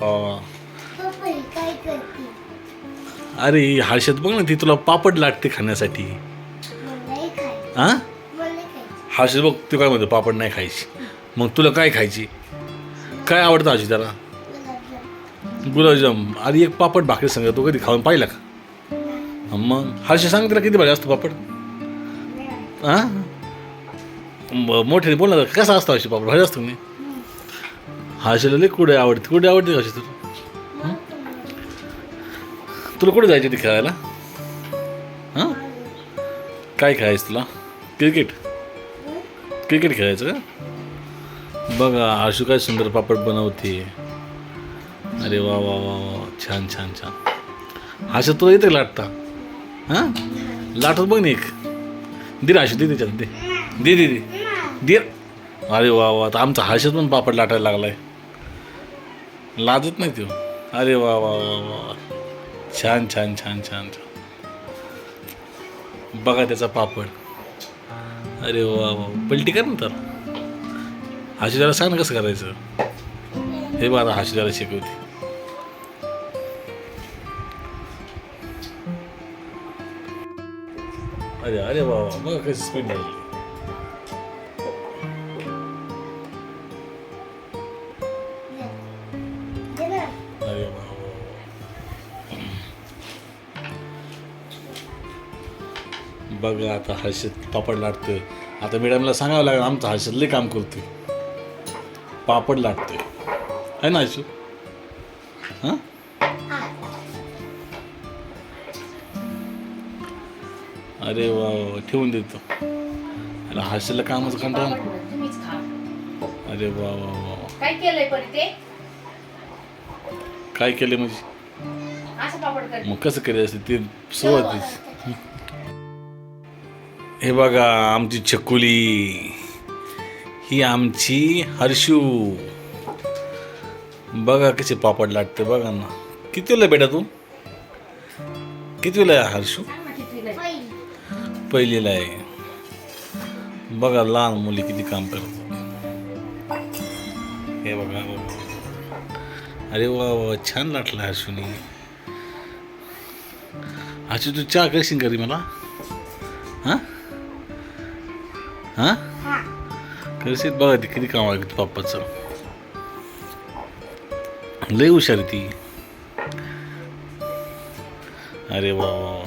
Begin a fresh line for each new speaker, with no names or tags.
काय करते?
अरे हर्षद बघ ना, ती तुला पापड लागते खाण्यासाठी.
मला खायचं.
हा
मला खायचं.
हर्षद बघ, तू काय म्हणतो पापड नाही खायची, मग तुला काय खायची? काय आवडतं हर्षद त्याला?
गुलाबजाम.
गुलाबजाम. अरे एक पापड भाकरी सांग, तू कधी खाऊन पाहिला का? मग हर्षद सांग त्याला किती भारी असतो पापड? हा मोठ्याने बोल ना, कसा असतो हर्षद पापड? भारी असतो मी. हर्षदला लई कुठे आवडते हर्षद तुला? तुला कुठे जायचं ते खेळायला? हां काय खेळायचं तुला? क्रिकेट खेळायचं का? बघा आशू काय सुंदर पापड बनवते. अरे वा वा वा वा, छान छान छान. आशा तुला येते लाटता? हां लाटत बघ ना एक. दे आशू, दे त्याच्यात, दे दे दे दे. अरे वा वा, आता आमचा हर्षद पण पापड लाटायला लागलाय. लाजत नाही तो. अरे वा वा वा वा, छान छान छान छान छान. बघा त्याचा पापड. अरे वा वा, पलटी कर ना तर. हर्षदाला सांग ना कसं करायचं. हे बघा हर्षदाला शिकवते. अरे अरे वा वा, बघा कशी स्पीड लागली.
दे ना.
अरे वा वा वा. बघा आता हर्षद पापड लाटतोय. आता मॅडमला सांगावं लागेल, आमचा हर्षद लई काम करतोय, पापड लाटतोय. आहे ना हर्षू? हां अरे वा वा, ठेवून देतो. अरे हर्षदला कामाचं कंटाळा.
तुम्हीच खा.
अरे वा वा वा,
काय केलंय पण ते?
काय केलं म्हणजे?
असं पापड कर.
मग कसं केलं असतं ते सुरुवातीच. हे बघा आमची चकुली, ही आमची हर्षू. बघा कसे पापड लाटते बघा ना. कितीला बेटा तू? कितीला आहे हर्षू?
सांग ना कितवीला आहे?
पहिलीला आहे. बघा लहान मुली किती काम करतात. हे बघा बघा. अरे वा वा, छान लाटला हर्षूने. हर्षू तू चहा करशील घरी मला? हां हां करशील? बघा ती किती काम आहे पप्पाचं. लय हुशार ती. अरे वा वा